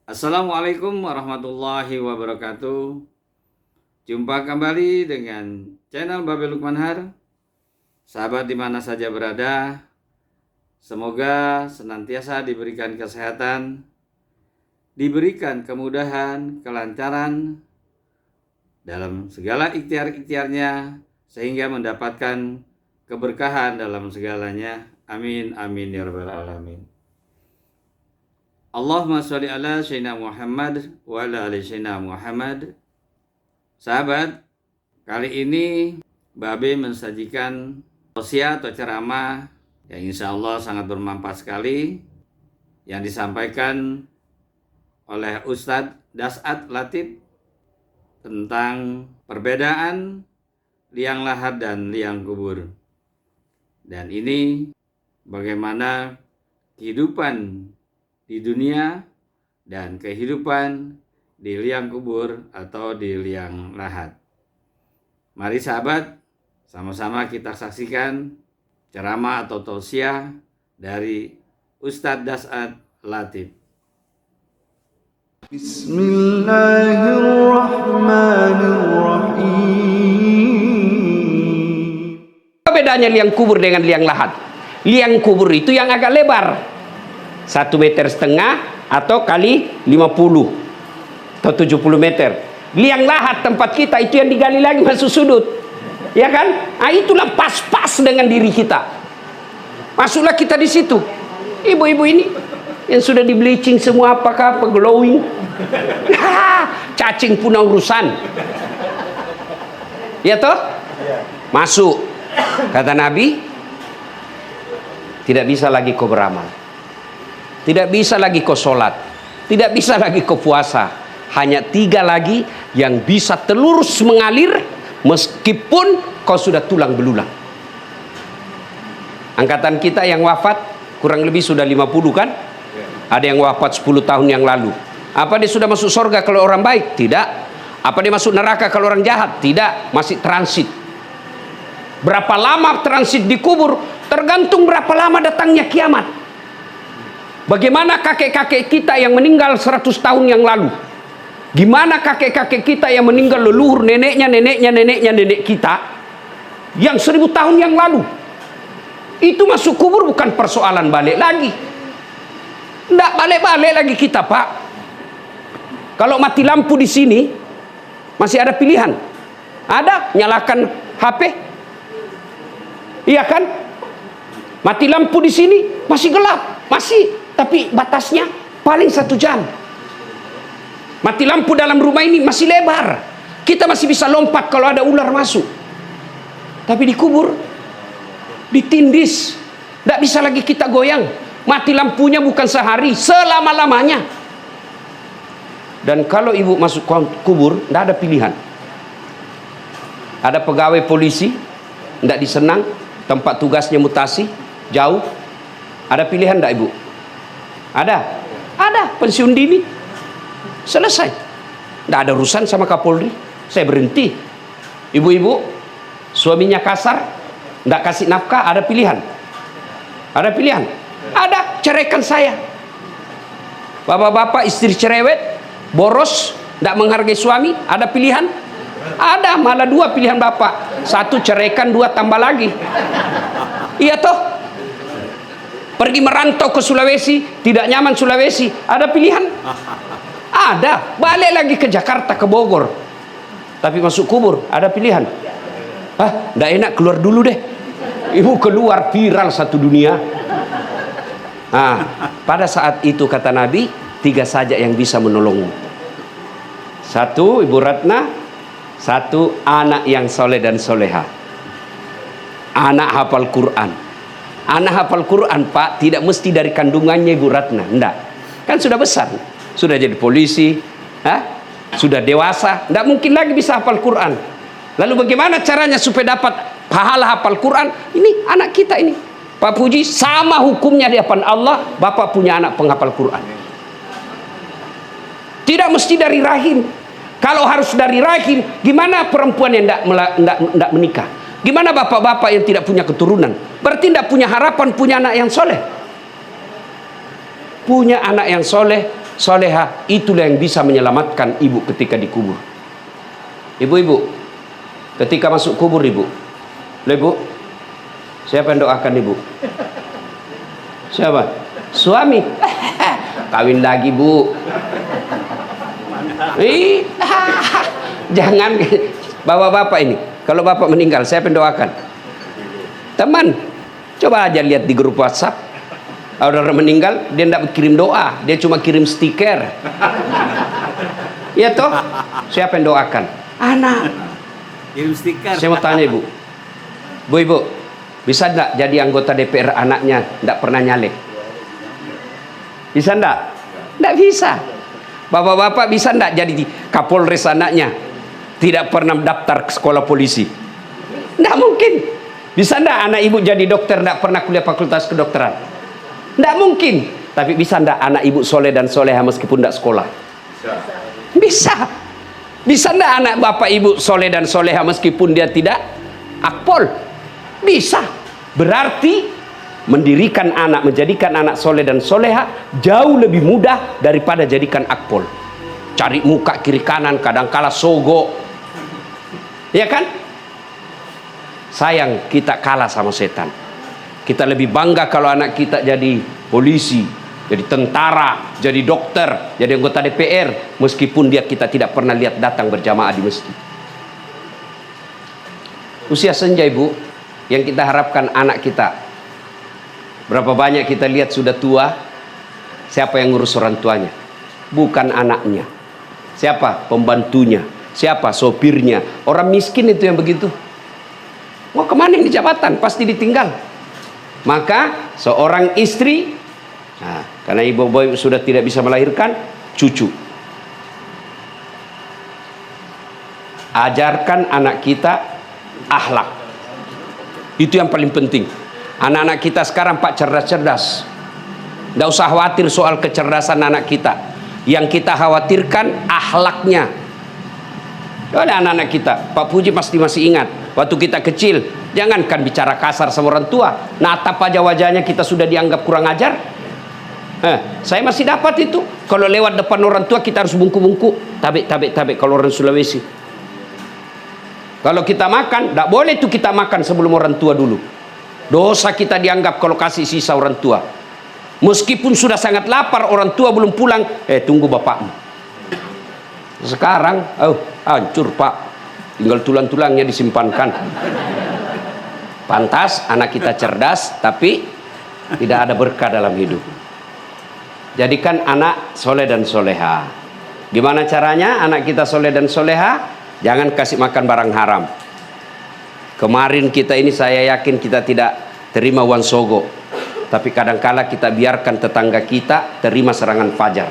Assalamualaikum warahmatullahi wabarakatuh. Jumpa kembali dengan channel Babe Lukman Har. Sahabat di mana saja berada, semoga senantiasa diberikan kesehatan, diberikan kemudahan, kelancaran dalam segala ikhtiar-ikhtiarnya, sehingga mendapatkan keberkahan dalam segalanya. Amin, amin ya rabbal alamin. Allahumma sholli ala Sayyidina Muhammad wa ala ali Sayyidina Muhammad. Sahabat, kali ini Babe mensajikan tausiah atau ceramah yang insya Allah sangat bermanfaat sekali, yang disampaikan oleh Ustadz Das'at Latif tentang perbedaan liang lahat dan liang kubur. Dan ini bagaimana kehidupan di dunia dan kehidupan di liang kubur atau di liang lahat. Mari sahabat, sama-sama kita saksikan ceramah atau tausiah dari Ustadz Das'at Latif. Bismillahirrahmanirrahim. Apa bedanya liang kubur dengan liang lahat? Liang kubur itu yang agak lebar, 1,5 meter atau kali 50 atau 70 meter. Liang lahat tempat kita itu yang digali lagi masuk sudut, ya kan? Nah, itulah pas-pas dengan diri kita. Masuklah kita di situ. Ibu-ibu ini yang sudah di bleaching semua, apakah glowing? Cacing punah urusan. Ya toh? Masuk. Kata Nabi, tidak bisa lagi kau beramal, tidak bisa lagi kau sholat, tidak bisa lagi kau puasa. Hanya 3 lagi yang bisa terus mengalir meskipun kau sudah tulang belulang. Angkatan kita yang wafat kurang lebih sudah 50 kan? Ada yang wafat 10 tahun yang lalu. Apa dia sudah masuk surga kalau orang baik? Tidak. Apa dia masuk neraka kalau orang jahat? Tidak. Masih transit. Berapa lama transit di kubur tergantung berapa lama datangnya kiamat. Bagaimana kakek-kakek kita yang meninggal 100 tahun yang lalu? Gimana kakek-kakek kita yang meninggal leluhur neneknya nenek kita yang 1000 tahun yang lalu? Itu masuk kubur bukan persoalan balik lagi. Tidak balik-balik lagi kita, Pak. Kalau mati lampu di sini masih ada pilihan. Ada, nyalakan HP. Iya kan? Mati lampu di sini masih gelap, masih. Tapi batasnya paling 1 jam. Mati lampu dalam rumah ini masih lebar, kita masih bisa lompat kalau ada ular masuk. Tapi di kubur ditindis, tidak bisa lagi kita goyang. Mati lampunya bukan sehari, selama-lamanya. Dan kalau ibu masuk kubur, tidak ada pilihan. Ada pegawai polisi, tidak disenang, tempat tugasnya mutasi, jauh. Ada pilihan tidak ibu? Ada pensiun dini, selesai. Tidak ada urusan sama Kapolri, saya berhenti. Ibu-ibu suaminya kasar, tidak kasih nafkah, ada pilihan. Ada, ceraikan saya. Bapak-bapak istri cerewet, boros, tidak menghargai suami, ada pilihan. Ada, malah 2 pilihan bapak. 1 ceraikan, 2 tambah lagi. Iya toh? Pergi merantau ke Sulawesi, tidak nyaman Sulawesi, ada pilihan? Ada. Balik lagi ke Jakarta, ke Bogor. Tapi masuk kubur, ada pilihan? Tidak enak, keluar dulu deh. Ibu keluar, viral satu dunia. Pada saat itu kata Nabi, 3 saja yang bisa menolongmu. 1, Ibu Ratna. 1, anak yang soleh dan soleha. Anak hafal Quran. Anak hafal Quran, Pak, tidak mesti dari kandungannya Ibu Ratna, enggak. Kan sudah besar, sudah jadi polisi, sudah dewasa, enggak mungkin lagi bisa hafal Quran. Lalu bagaimana caranya supaya dapat pahala hafal Quran? Ini anak kita ini, Pak Puji, sama hukumnya di hadapan Allah, Bapak punya anak penghafal Quran. Tidak mesti dari rahim. Kalau harus dari rahim, gimana perempuan yang enggak menikah? Gimana bapak-bapak yang tidak punya keturunan? Berarti tidak punya harapan punya anak yang soleh. Punya anak yang soleh, soleha, itulah yang bisa menyelamatkan ibu ketika dikubur. Ibu-ibu, ketika masuk kubur ibu, ibu, siapa yang doakan ibu? Siapa? Suami. Kawin lagi bu. Jangan bawa bapak ini. Kalau bapak meninggal, siapa yang doakan? Teman. Coba aja lihat di grup WhatsApp. Orang meninggal, dia tidak kirim doa, dia cuma kirim stiker. Ya toh? Siapa yang doakan? Anak. Kirim stiker. Saya mau tanya ibu, ibu, bisa enggak jadi anggota DPR anaknya enggak pernah nyalek? Bisa enggak? Enggak bisa. Bapak-bapak bisa enggak jadi Kapolres anaknya tidak pernah daftar ke sekolah polisi? Enggak mungkin. Bisa enggak anak ibu jadi dokter enggak pernah kuliah fakultas kedokteran? Enggak mungkin. Tapi bisa enggak anak ibu soleh dan soleha meskipun enggak sekolah? Bisa. Bisa enggak anak bapak ibu soleh dan soleha meskipun dia tidak akpol? Bisa. Berarti menjadikan anak soleh dan soleha jauh lebih mudah daripada jadikan akpol. Cari muka kiri kanan, kadangkala sogo, ya kan? Sayang kita kalah sama setan. Kita lebih bangga kalau anak kita jadi polisi, jadi tentara, jadi dokter, jadi anggota DPR, meskipun kita tidak pernah lihat datang berjamaah di masjid. Usia senja ibu, yang kita harapkan anak kita, berapa banyak kita lihat sudah tua, siapa yang ngurus orang tuanya? Bukan anaknya. Siapa? Pembantunya. Siapa? Sopirnya. Orang miskin itu yang begitu. Mau kemana ini jabatan? Pasti ditinggal. Maka seorang istri, nah, karena ibu sudah tidak bisa melahirkan, cucu. Ajarkan anak kita akhlak. Itu yang paling penting. Anak-anak kita sekarang Pak cerdas-cerdas. Tidak usah khawatir soal kecerdasan anak kita. Yang kita khawatirkan akhlaknya. Oleh anak-anak kita, Pak Puji pasti masih ingat. Waktu kita kecil, jangankan bicara kasar sama orang tua. Natap aja wajahnya kita sudah dianggap kurang ajar. Saya masih dapat itu. Kalau lewat depan orang tua kita harus bungku-bungku. Tabe kalau orang Sulawesi. Kalau kita makan, tidak boleh tuh kita makan sebelum orang tua dulu. Dosa kita dianggap kalau kasih sisa orang tua. Meskipun sudah sangat lapar, orang tua belum pulang, tunggu bapakmu. Sekarang, hancur pak. Tinggal tulang-tulangnya disimpankan. Pantas anak kita cerdas, tapi tidak ada berkah dalam hidup. Jadikan anak soleh dan soleha. Gimana caranya anak kita soleh dan soleha? Jangan kasih makan barang haram. Kemarin kita ini saya yakin kita tidak terima uang sogo. Tapi kadangkala kita biarkan tetangga kita terima serangan fajar.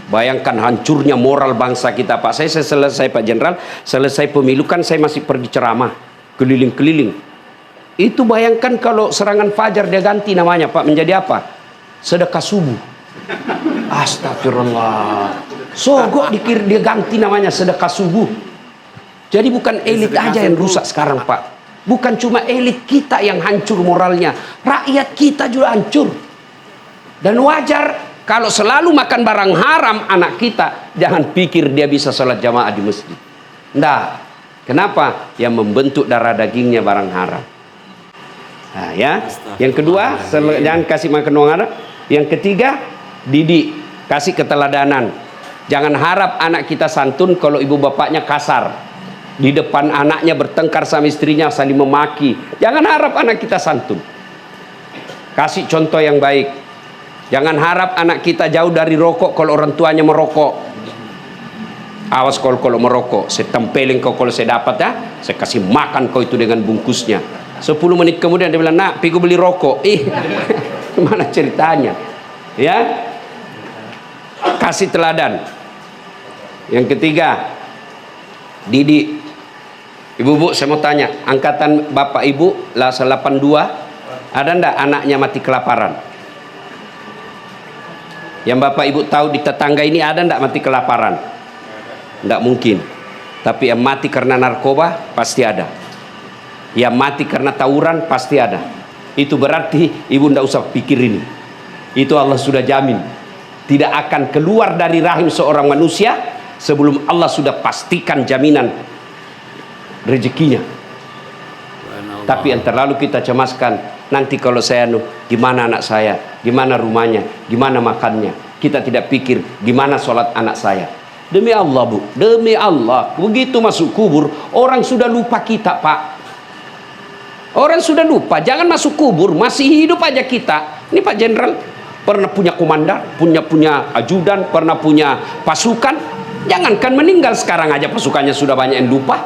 Bayangkan hancurnya moral bangsa kita Pak. Saya selesai Pak Jenderal, selesai pemilu kan saya masih pergi ceramah keliling-keliling. Itu bayangkan kalau serangan fajar dia ganti namanya Pak menjadi apa? Sedekah subuh. Astagfirullah. Sogok dia ganti namanya sedekah subuh. Jadi bukan elit aja yang rusak sekarang Pak. Bukan cuma elit kita yang hancur moralnya, rakyat kita juga hancur. Dan wajar kalau selalu makan barang haram anak kita, jangan pikir dia bisa sholat jamaah di masjid. Nggak. Kenapa? Yang membentuk darah dagingnya barang haram. Nah, ya. Yang kedua, jangan kasih makan uang haram. Yang ketiga, didik, kasih keteladanan. Jangan harap anak kita santun kalau ibu bapaknya kasar. Di depan anaknya bertengkar sama istrinya saling memaki. Jangan harap anak kita santun. Kasih contoh yang baik. Jangan harap anak kita jauh dari rokok kalau orang tuanya merokok. Awas kalau merokok, saya tempelin kau kalau saya dapat ya. Saya kasih makan kau itu dengan bungkusnya. 10 menit kemudian dia bilang, nak, pergi beli rokok. Gimana ceritanya? Ya, kasih teladan. Yang ketiga, didik. Ibu-ibu saya mau tanya, angkatan bapak ibu 82, ada ndak anaknya mati kelaparan? Yang bapak ibu tahu di tetangga ini ada ndak mati kelaparan? Ndak mungkin. Tapi yang mati karena narkoba pasti ada. Yang mati karena tawuran pasti ada. Itu berarti ibu ndak usah pikir ini. Itu Allah sudah jamin. tidak akan keluar dari rahim seorang manusia sebelum Allah sudah pastikan jaminan rezekinya. Tapi yang terlalu kita cemaskan, nanti kalau saya gimana anak saya, gimana rumahnya, gimana makannya. Kita tidak pikir gimana sholat anak saya. Demi Allah, Bu, demi Allah, begitu masuk kubur orang sudah lupa kita, Pak. Orang sudah lupa. Jangan masuk kubur masih hidup aja kita. Ini Pak Jenderal pernah punya komandan, punya ajudan, pernah punya pasukan. Jangankan meninggal, sekarang aja pasukannya sudah banyak yang lupa.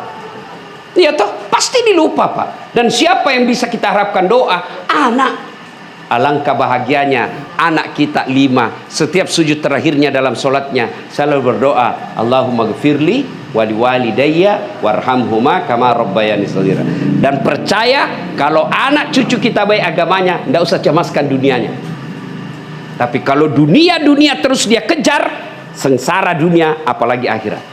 Ya toh, pasti dilupa, Pak. Dan siapa yang bisa kita harapkan doa? Anak. Alangkah bahagianya anak kita 5 setiap sujud terakhirnya dalam sholatnya selalu berdoa, Allahumma gfirli wali walidayya warhamhuma kama rabbayani shaghira. Dan percaya kalau anak cucu kita baik agamanya, tidak usah cemaskan dunianya. Tapi kalau dunia terus dia kejar, sengsara dunia apalagi akhirat.